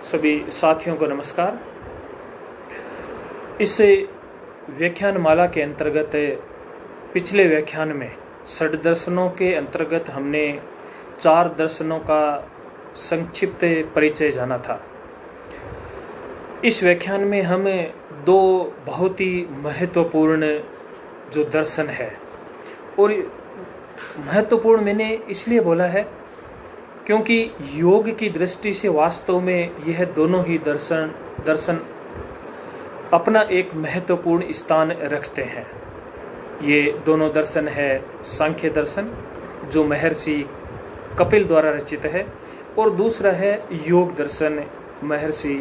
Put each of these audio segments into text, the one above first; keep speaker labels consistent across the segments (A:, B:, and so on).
A: सभी साथियों को नमस्कार। इस व्याख्यान माला के अंतर्गत पिछले व्याख्यान में षड दर्शनों के अंतर्गत हमने 4 दर्शनों का संक्षिप्त परिचय जाना था। इस व्याख्यान में हम 2 बहुत ही महत्वपूर्ण जो दर्शन है, और महत्वपूर्ण मैंने इसलिए बोला है क्योंकि योग की दृष्टि से वास्तव में यह दोनों ही दर्शन अपना एक महत्वपूर्ण स्थान रखते हैं। ये दोनों दर्शन है सांख्य दर्शन जो महर्षि कपिल द्वारा रचित है, और दूसरा है योग दर्शन महर्षि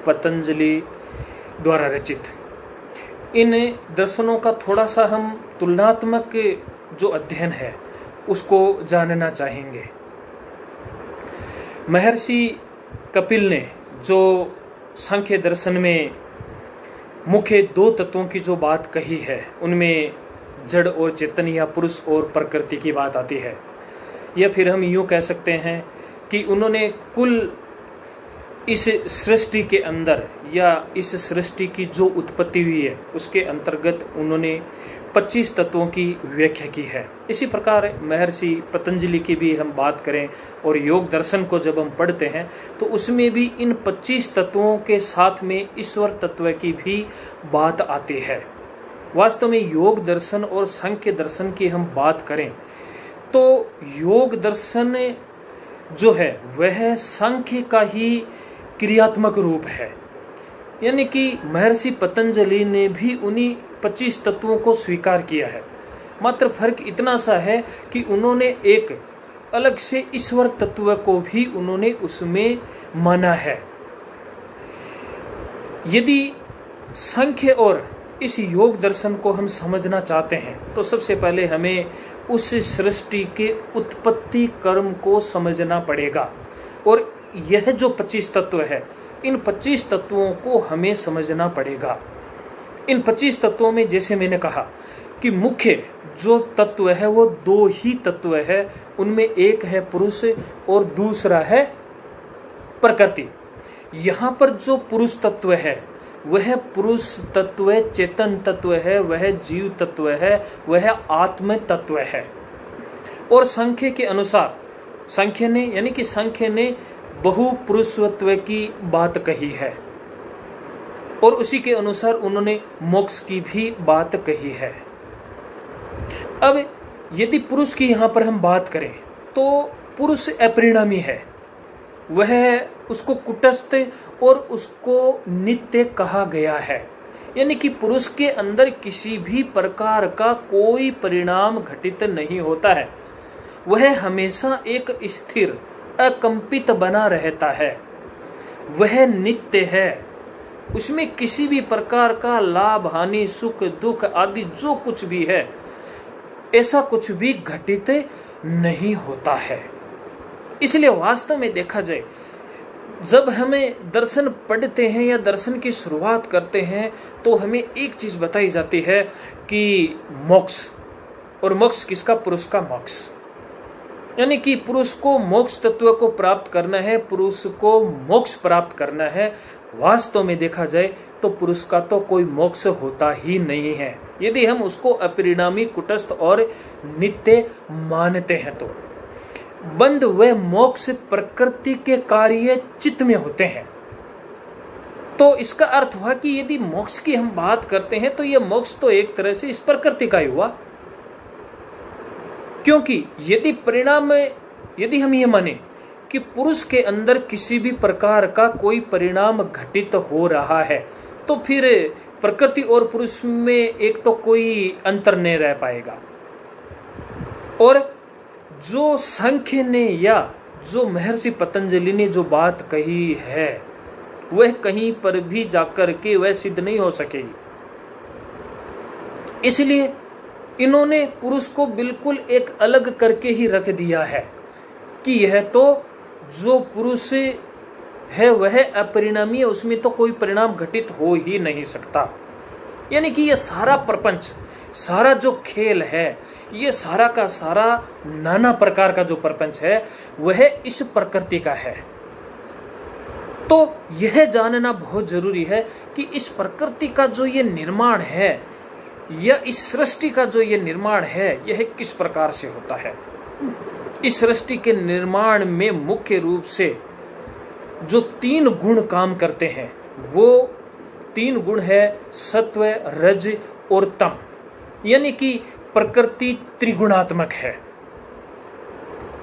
A: पतंजलि द्वारा रचित। इन दर्शनों का थोड़ा सा हम तुलनात्मक जो अध्ययन है उसको जानना चाहेंगे। महर्षि कपिल ने जो सांख्य दर्शन में मुख्य 2 तत्वों की जो बात कही है, उनमें जड़ और चेतन या पुरुष और प्रकृति की बात आती है। या फिर हम यूँ कह सकते हैं कि उन्होंने कुल इस सृष्टि के अंदर या इस सृष्टि की जो उत्पत्ति हुई है उसके अंतर्गत उन्होंने 25 तत्वों की व्याख्या की है। इसी प्रकार महर्षि पतंजलि की भी हम बात करें और योग दर्शन को जब हम पढ़ते हैं तो उसमें भी इन 25 तत्वों के साथ में ईश्वर तत्व की भी बात आती है। वास्तव में योग दर्शन और सांख्य दर्शन की हम बात करें तो योग दर्शन जो है वह सांख्य का ही क्रियात्मक रूप है, यानी कि महर्षि पतंजलि ने भी उन्हीं 25 तत्वों को स्वीकार किया है। मात्र फर्क इतना सा है कि उन्होंने एक अलग से ईश्वर तत्व को भी उन्होंने उसमें माना है। यदि सांख्य और इस योग दर्शन को हम समझना चाहते हैं तो सबसे पहले हमें उस सृष्टि के उत्पत्ति कर्म को समझना पड़ेगा, और यह जो 25 तत्व है इन 25 तत्वों को हमें समझना पड़ेगा। इन 25 तत्वों में जैसे मैंने कहा कि मुख्य जो तत्व है वो 2 ही तत्व है, उनमें एक है पुरुष और दूसरा है प्रकृति। यहाँ पर जो पुरुष तत्व है वह पुरुष तत्व चेतन तत्व है, वह जीव तत्व है, वह आत्म तत्व है। और सांख्य के अनुसार सांख्य ने बहु पुरुषत्व की बात कही है, और उसी के अनुसार उन्होंने मोक्ष की भी बात कही है। अब यदि पुरुष की यहाँ पर हम बात करें तो पुरुष अपरिणामी है, वह उसको कुटस्थ और उसको नित्य कहा गया है। यानी कि पुरुष के अंदर किसी भी प्रकार का कोई परिणाम घटित नहीं होता है, वह हमेशा एक स्थिर अकंपित बना रहता है, वह नित्य है, उसमें किसी भी प्रकार का लाभ हानि सुख दुख आदि जो कुछ भी है ऐसा कुछ भी घटित नहीं होता है। इसलिए वास्तव में देखा जाए जब हमें दर्शन पढ़ते हैं या दर्शन की शुरुआत करते हैं तो हमें एक चीज बताई जाती है कि मोक्ष, और मोक्ष किसका? पुरुष का मोक्ष। यानी कि पुरुष को मोक्ष तत्व को प्राप्त करना है, पुरुष को मोक्ष प्राप्त करना है। वास्तव में देखा जाए तो पुरुष का तो कोई मोक्ष होता ही नहीं है यदि हम उसको अपरिणामी कुटस्थ और नित्य मानते हैं। तो बंध व मोक्ष प्रकृति के कार्य चित्त में होते हैं। तो इसका अर्थ हुआ कि यदि मोक्ष की हम बात करते हैं तो यह मोक्ष तो एक तरह से इस प्रकृति का ही हुआ, क्योंकि यदि हम ये माने कि पुरुष के अंदर किसी भी प्रकार का कोई परिणाम घटित हो रहा है तो फिर प्रकृति और पुरुष में एक तो कोई अंतर नहीं रह पाएगा। और जो सांख्य ने या जो महर्षि पतंजलि ने जो बात कही है वह कहीं पर भी जाकर के वह सिद्ध नहीं हो सकेगी। इसलिए इन्होंने पुरुष को बिल्कुल एक अलग करके ही रख दिया है कि यह तो जो पुरुष है वह अपरिणामी है, उसमें तो कोई परिणाम घटित हो ही नहीं सकता। यानी कि यह सारा प्रपंच, सारा जो खेल है, ये सारा का सारा नाना प्रकार का जो प्रपंच है वह इस प्रकृति का है। तो यह जानना बहुत जरूरी है कि इस प्रकृति का जो ये निर्माण है या इस सृष्टि का जो ये निर्माण है यह किस प्रकार से होता है। इस सृष्टि के निर्माण में मुख्य रूप से जो 3 गुण काम करते हैं वो 3 गुण है सत्व, रज और तम, यानी कि प्रकृति त्रिगुणात्मक है।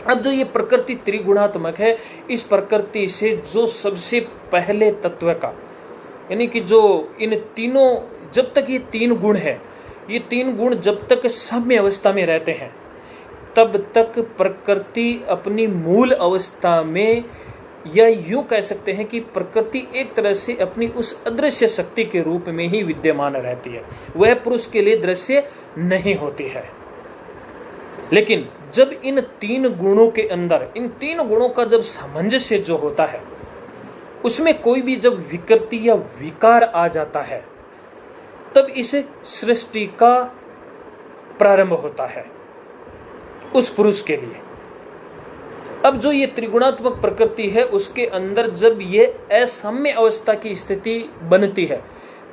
A: अब जो ये प्रकृति त्रिगुणात्मक है, इस प्रकृति से जो सबसे पहले तत्व का, यानी कि जो इन तीनों, जब तक ये 3 गुण है, ये 3 गुण जब तक साम्य अवस्था में रहते हैं तब तक प्रकृति अपनी मूल अवस्था में, या यूं कह सकते हैं कि प्रकृति एक तरह से अपनी उस अदृश्य शक्ति के रूप में ही विद्यमान रहती है, वह पुरुष के लिए दृश्य नहीं होती है। लेकिन जब इन 3 गुणों के अंदर, इन 3 गुणों का जब सामंजस्य जो होता है, उसमें कोई भी जब विकृति या विकार आ जाता है तब इस सृष्टि का प्रारंभ होता है उस पुरुष के लिए। अब जो ये त्रिगुणात्मक प्रकृति है उसके अंदर जब ये असाम्य अवस्था की स्थिति बनती है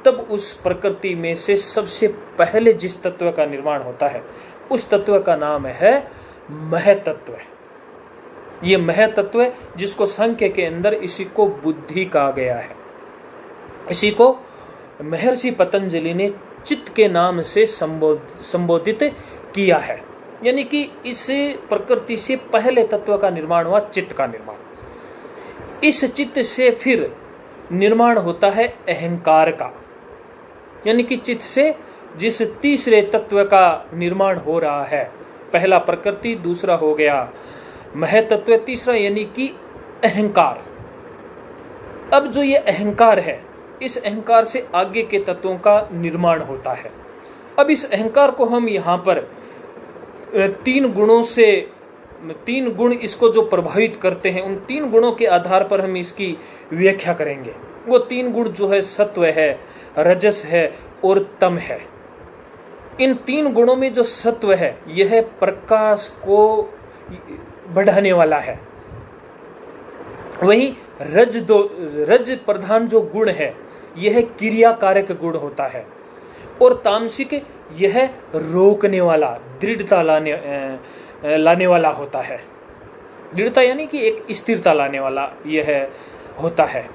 A: तब उस प्रकृति में से सबसे पहले जिस तत्व का निर्माण होता है उस तत्व का नाम है महतत्व। ये महतत्व जिसको सांख्य के अंदर इसी को बुद्धि कहा गया है। इसी को महर्षि पतंजलि ने चित्त के नाम से संबोधित किया है, यानी कि इस प्रकृति से पहले तत्व का निर्माण हुआ चित्त का निर्माण। इस चित्त से फिर निर्माण होता है अहंकार का, यानी कि चित्त से जिस तीसरे तत्व का निर्माण हो रहा है, पहला प्रकृति, दूसरा हो गया महतत्व, तीसरा यानी कि अहंकार। अब जो ये अहंकार है, इस अहंकार से आगे के तत्वों का निर्माण होता है। अब इस अहंकार को हम यहाँ पर 3 गुणों से, 3 गुण इसको जो प्रभावित करते हैं, उन 3 गुणों के आधार पर हम इसकी व्याख्या करेंगे। वो 3 गुण जो है सत्व है, रजस है और तम है। इन 3 गुणों में जो सत्व है यह प्रकाश को बढ़ाने वाला है। वहीं रज प्रधान जो गुण है यह क्रियाकारक गुण होता है, और तामसिक यह रोकने वाला, दृढ़ता लाने वाला होता है। दृढ़ता यानी कि एक स्थिरता लाने वाला यह होता है।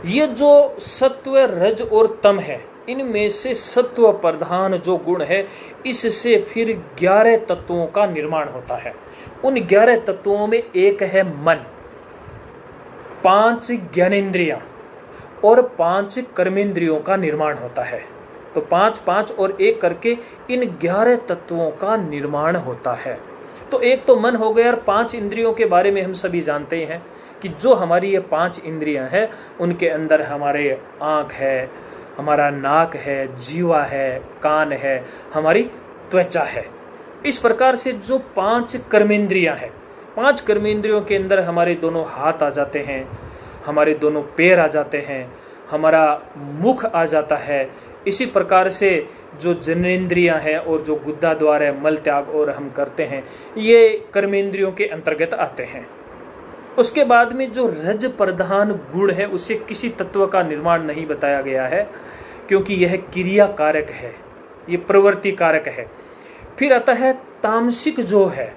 A: ये जो सत्व, रज और तम है, इनमें से सत्व प्रधान जो गुण है इससे फिर 11 तत्वों का निर्माण होता है। उन 11 तत्वों में एक है मन, 5 ज्ञानेंद्रियां और 5 कर्मेंद्रियों का निर्माण होता है। तो 5 5 और 1 करके इन 11 तत्वों का निर्माण होता है। तो एक तो मन हो गया, और 5 इंद्रियों के बारे में हम सभी जानते हैं कि जो हमारी ये 5 इंद्रियां हैं उनके अंदर हमारे आँख है, हमारा नाक है, जीवा है, कान है, हमारी त्वचा है। इस प्रकार से जो 5 कर्मेंद्रियां हैं, 5 कर्मेंद्रियों के अंदर हमारे दोनों हाथ आ जाते हैं, हमारे दोनों पैर आ जाते हैं, हमारा मुख आ जाता है। इसी प्रकार से जो जनेंद्रियां हैं और जो गुद्दा द्वार है, मल त्याग और हम करते हैं, ये कर्मेंद्रियों के अंतर्गत आते हैं। उसके बाद में जो रज प्रधान गुण है उसे किसी तत्व का निर्माण नहीं बताया गया है, क्योंकि यह क्रिया कारक है, ये प्रवृत्ति कारक है। फिर आता है तामसिक जो है,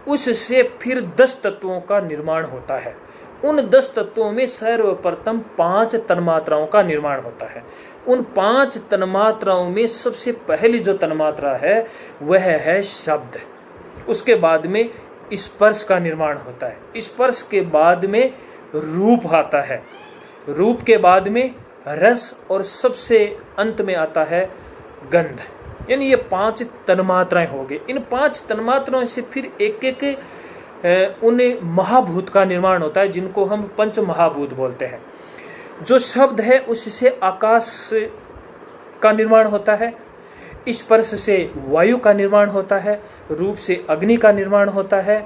A: उससे फिर 10 तत्वों का निर्माण होता है। उन 10 तत्वों में सर्वप्रथम 5 तन्मात्राओं का निर्माण होता है। उन 5 तन्मात्राओं में सबसे पहली जो तन्मात्रा है वह है शब्द। उसके बाद में स्पर्श का निर्माण होता है। स्पर्श के बाद में रूप आता है, रूप के बाद में रस, और सबसे अंत में आता है गंध। यानी ये 5 तन्मात्राएं हो गई। इन 5 तन्मात्राओं से फिर एक एक उन महाभूत का निर्माण होता है, जिनको हम पंच महाभूत बोलते हैं। जो शब्द है उससे आकाश का निर्माण होता है, स्पर्श से वायु का निर्माण होता है, रूप से अग्नि का निर्माण होता है,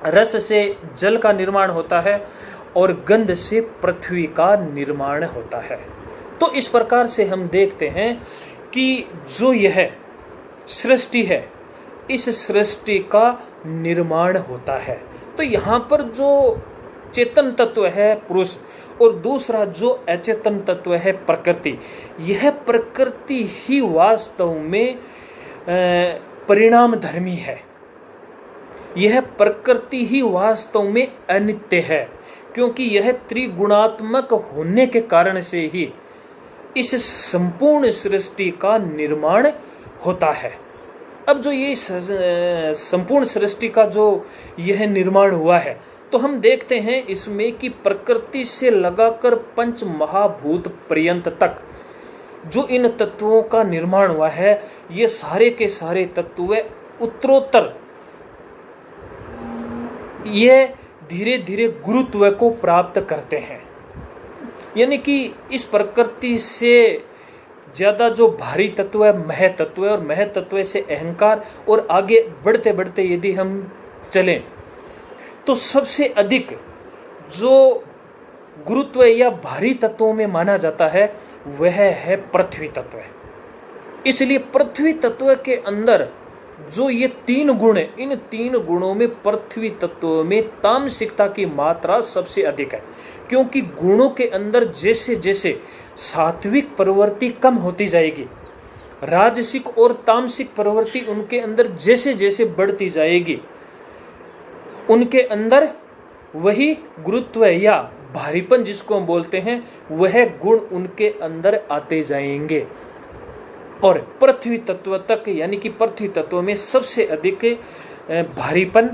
A: रस से जल का निर्माण होता है, और गंध से पृथ्वी का निर्माण होता है। तो इस प्रकार से हम देखते हैं कि जो यह सृष्टि है, इस सृष्टि का निर्माण होता है। तो यहाँ पर जो चेतन तत्व है पुरुष, और दूसरा जो अचेतन तत्व है प्रकृति। यह प्रकृति ही वास्तव में परिणाम धर्मी है। यह प्रकृति ही वास्तव में अनित्य है, क्योंकि यह त्रिगुणात्मक होने के कारण से ही इस संपूर्ण सृष्टि का निर्माण होता है। अब जो ये संपूर्ण सृष्टि का जो यह निर्माण हुआ है, तो हम देखते हैं इसमें कि प्रकृति से लगाकर पंच महाभूत पर्यंत तक जो इन तत्वों का निर्माण हुआ है, ये सारे के सारे तत्व उत्तरोत्तर ये धीरे धीरे गुरुत्व को प्राप्त करते हैं। यानी कि इस प्रकृति से ज्यादा जो भारी तत्व है मह तत्व है, और मह तत्व से अहंकार, और आगे बढ़ते बढ़ते यदि हम चलें तो सबसे अधिक जो गुरुत्व या भारी तत्वों में माना जाता है वह है पृथ्वी तत्व। इसलिए पृथ्वी तत्व के अंदर जो ये 3 गुण है, इन 3 गुणों में पृथ्वी तत्व में तामसिकता की मात्रा सबसे अधिक है, क्योंकि गुणों के अंदर जैसे जैसे सात्विक प्रवृत्ति कम होती जाएगी, राजसिक और तामसिक प्रवृत्ति उनके अंदर जैसे जैसे बढ़ती जाएगी, उनके अंदर वही गुरुत्व या भारीपन जिसको हम बोलते हैं वह गुण उनके अंदर आते जाएंगे। और पृथ्वी तत्व तक यानी कि पृथ्वी तत्व में सबसे अधिक भारीपन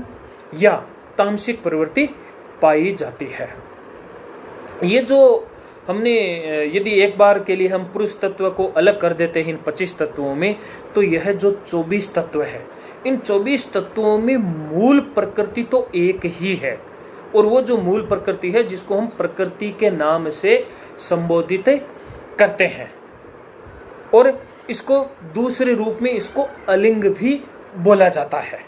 A: या तामसिक प्रवृत्ति पाई जाती है। ये जो हमने यदि एक बार के लिए हम पुरुष तत्व को अलग कर देते हैं इन 25 तत्वों में, तो यह जो 24 तत्व है, इन 24 तत्वों में मूल प्रकृति तो एक ही है, और वो जो मूल प्रकृति है जिसको हम प्रकृति के नाम से संबोधित करते हैं, और इसको दूसरे रूप में इसको अलिंग भी बोला जाता है।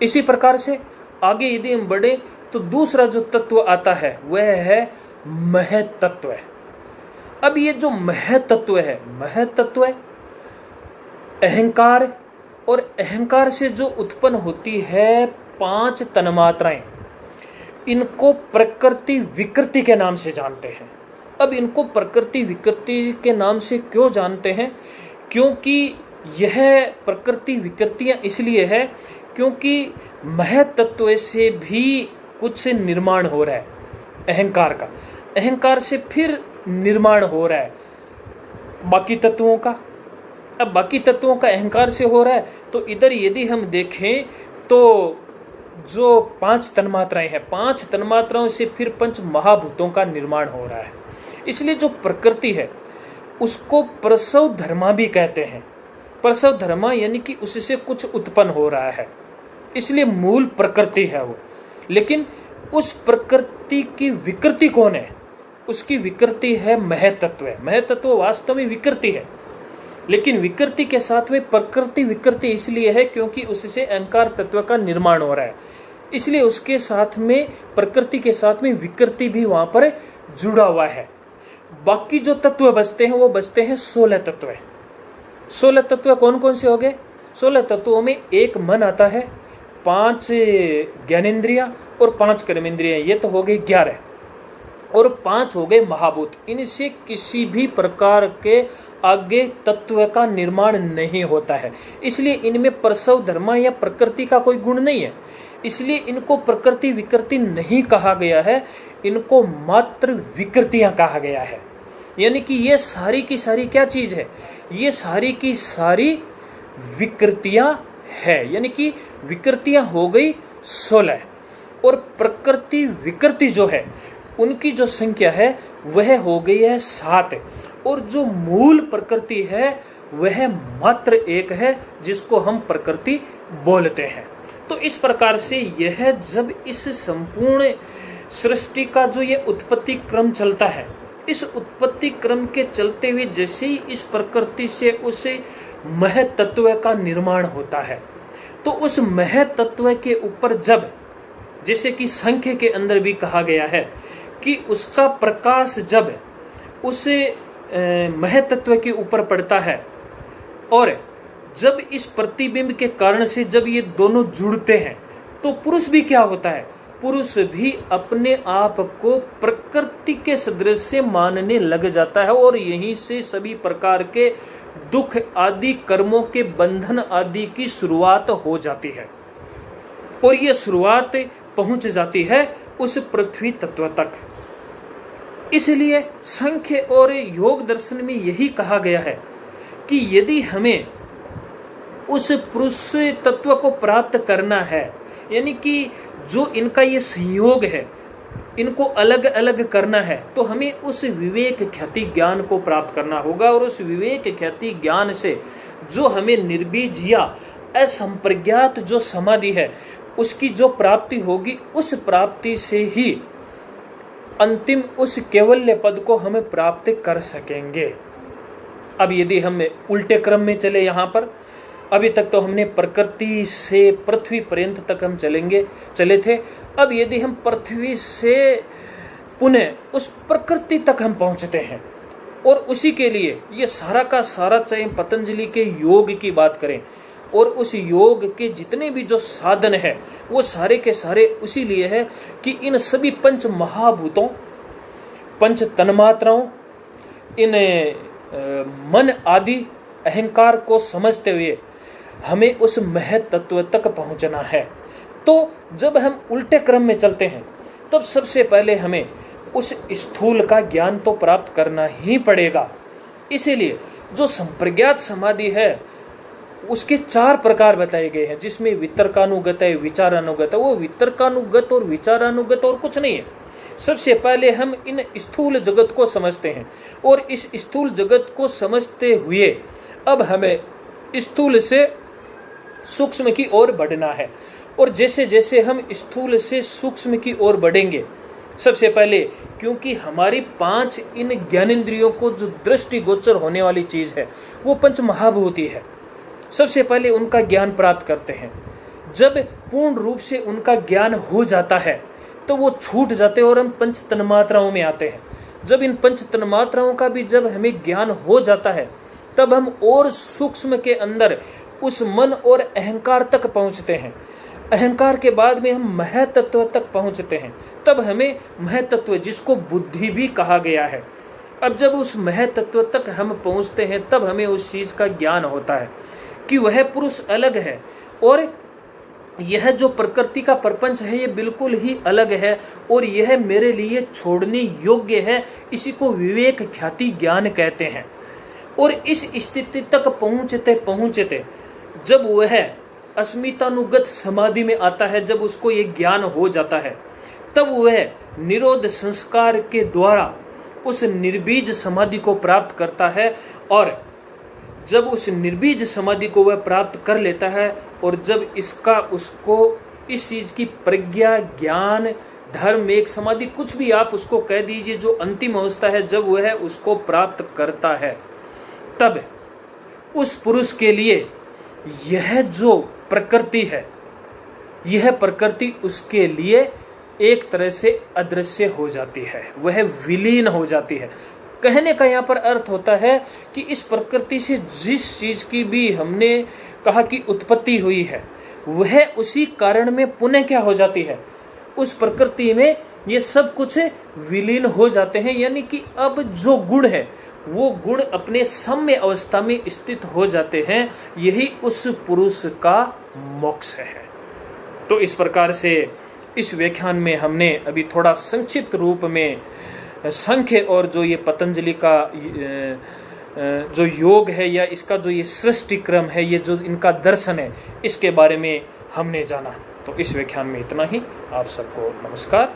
A: इसी प्रकार से आगे यदि हम बढ़े तो दूसरा जो तत्व आता है वह है मह तत्व। अब ये जो मह तत्व है, मह तत्व अहंकार, और अहंकार से जो उत्पन्न होती है 5 तन्मात्राएं, इनको प्रकृति विकृति के नाम से जानते हैं। अब इनको प्रकृति विकृति के नाम से क्यों जानते हैं? क्योंकि यह प्रकृति विकृतियां इसलिए है क्योंकि मह तत्व से भी कुछ निर्माण हो रहा है अहंकार का, अहंकार से फिर निर्माण हो रहा है बाकी तत्वों का। अब बाकी तत्वों का अहंकार से हो रहा है, तो इधर यदि हम देखें तो जो 5 तन्मात्राएं हैं, 5 तन्मात्राओं से फिर पंच महाभूतों का निर्माण हो रहा है। इसलिए जो प्रकृति है उसको प्रसव धर्मा भी कहते हैं। प्रसव धर्मा यानी कि उससे कुछ उत्पन्न हो रहा है, इसलिए मूल प्रकृति है वो। लेकिन उस प्रकृति की विकृति कौन है? उसकी विकृति है मह तत्व। मह तत्व वास्तव में विकृति है, लेकिन विकृति के साथ में प्रकृति विकृति इसलिए है क्योंकि उससे अहंकार तत्व का निर्माण हो रहा है, इसलिए उसके साथ में प्रकृति के साथ में विकृति भी वहां पर जुड़ा हुआ है। बाकी जो तत्व बचते हैं वो बचते हैं 16 तत्व। 16 तत्व कौन कौन से हो गए? 16 तत्वों में एक मन आता है, 5 ज्ञानेन्द्रियां और 5 कर्मेंद्रियां, ये तो हो गए 11, और 5 हो गए महाभूत। इनसे किसी भी प्रकार के आगे तत्व का निर्माण नहीं होता है, इसलिए इनमें प्रसव धर्मा या प्रकृति का कोई गुण नहीं है, इसलिए इनको प्रकृति विकृति नहीं कहा गया है, इनको मात्र विकृतियां कहा गया है। यानी कि ये सारी की सारी क्या चीज है? ये सारी की सारी विकृतियां है, यानी कि विकृतियां हो गई 16, और प्रकृति विकृति जो है उनकी जो संख्या है वह हो गई है 7, और जो मूल प्रकृति है वह मात्र एक है जिसको हम प्रकृति बोलते हैं। तो इस प्रकार से यह जब इस संपूर्ण सृष्टि का जो ये उत्पत्ति क्रम चलता है, इस उत्पत्ति क्रम के चलते हुए जैसे ही इस प्रकृति से उस मह तत्व का निर्माण होता है, तो उस मह तत्व के ऊपर जब, जैसे कि संख्य के अंदर भी कहा गया है कि उसका प्रकाश जब उस मह तत्व के ऊपर पड़ता है, और जब इस प्रतिबिंब के कारण से जब ये दोनों जुड़ते हैं, तो पुरुष भी क्या होता है? पुरुष भी अपने आप को प्रकृति के सदृश मानने लग जाता है और यहीं से सभी प्रकार के दुख आदि कर्मों के बंधन आदि की शुरुआत हो जाती है और ये शुरुआत पहुंच जाती है उस पृथ्वी तत्व तक। इसलिए सांख्य और योग दर्शन में यही कहा गया है कि यदि हमें उस पुरुष तत्व को प्राप्त करना है, यानी कि जो इनका ये संयोग है, इनको अलग अलग करना है, तो हमें उस विवेक ख्याति ज्ञान को प्राप्त करना होगा और उस विवेक ख्याति ज्ञान से जो हमें निर्बीज या असंप्रज्ञात जो समाधि है उसकी जो प्राप्ति होगी, उस प्राप्ति से ही अंतिम उस कैवल्य पद को हम प्राप्त कर सकेंगे। अब यदि हम उल्टे क्रम में चले, यहाँ पर अभी तक तो हमने प्रकृति से पृथ्वी पर्यंत तक हम चले थे। अब यदि हम पृथ्वी से पुनः उस प्रकृति तक हम पहुंचते हैं और उसी के लिए ये सारा का सारा, चाहे पतंजलि के योग की बात करें और उस योग के जितने भी जो साधन है वो सारे के सारे उसी लिए है कि इन सभी पंच महाभूतों, पंच तन्मात्राओं, इन मन आदि अहंकार को समझते हुए हमें उस महत तत्व तक पहुंचना है। तो जब हम उल्टे क्रम में चलते हैं तब सबसे पहले हमें उस स्थूल का ज्ञान तो प्राप्त करना ही पड़ेगा। इसीलिए जो संप्रज्ञात समाधि है उसके 4 प्रकार बताए गए हैं, जिसमें वितर्कानुगत है, विचारानुगत है। वो वितर्कानुगत और विचारानुगत और कुछ नहीं है। सबसे पहले हम इन स्थूल जगत को समझते हैं और इस स्थूल जगत को समझते हुए अब हमें स्थूल से सूक्ष्म की ओर बढ़ना है। और जैसे जैसे हम स्थूल से सूक्ष्म की ओर बढ़ेंगे, सबसे पहले क्योंकि हमारी 5 इन ज्ञानेंद्रियों को जो दृष्टि गोचर होने वाली चीज है वो पंच महाभूति है, सबसे पहले उनका ज्ञान प्राप्त करते हैं। जब पूर्ण रूप से उनका ज्ञान हो जाता है तो वो छूट जाते हैं और हम पंच तन्मात्राओं में आते हैं। जब इन पंच तन्मात्राओं का भी जब हमें ज्ञान हो जाता है तब हम और सूक्ष्म के अंदर उस मन और अहंकार तक पहुंचते हैं। अहंकार के बाद में हम महतत्व तक पहुंचते हैं। तब हमें महतत्व, जिसको बुद्धि भी कहा गया है, अब जब उस महतत्व तक हम पहुंचते हैं तब हमें उस चीज का ज्ञान होता है कि वह पुरुष अलग है और यह जो प्रकृति का प्रपंच है ये बिल्कुल ही अलग है और यह मेरे लिए छोड़ने योग्य है। इसी को विवेक ख्याति ज्ञान कहते हैं। और इस स्थिति तक पहुंचते पहुंचते जब वह अस्मितानुगत समाधि में आता है, जब उसको ये ज्ञान हो जाता है, तब वह निरोध संस्कार के द्वारा उस निर्बीज समाधि को प्राप्त करता है। और जब उस निर्बीज समाधि को वह प्राप्त कर लेता है और जब इसका उसको इस चीज की प्रज्ञा, ज्ञान, धर्म, एक समाधि, कुछ भी आप उसको कह दीजिए, जो अंतिम अवस्था है, जब वह उसको प्राप्त करता है तब उस पुरुष के लिए यह जो प्रकृति है, यह प्रकृति उसके लिए एक तरह से अदृश्य हो जाती है, वह विलीन हो जाती है। कहने का यहाँ पर अर्थ होता है कि इस प्रकृति से जिस चीज की भी हमने कहा कि उत्पत्ति हुई है, वह उसी कारण में पुनः क्या हो जाती है, उस प्रकृति में ये सब कुछ विलीन हो जाते हैं। यानी कि अब जो गुण है वो गुण अपने सम्य अवस्था में स्थित हो जाते हैं। यही उस पुरुष का मोक्ष है। तो इस प्रकार से इस व्याख्यान में हमने अभी थोड़ा संक्षिप्त रूप में सांख्य और जो ये पतंजलि का जो योग है या इसका जो ये सृष्टि क्रम है, ये जो इनका दर्शन है, इसके बारे में हमने जाना। तो इस व्याख्यान में इतना ही। आप सबको नमस्कार।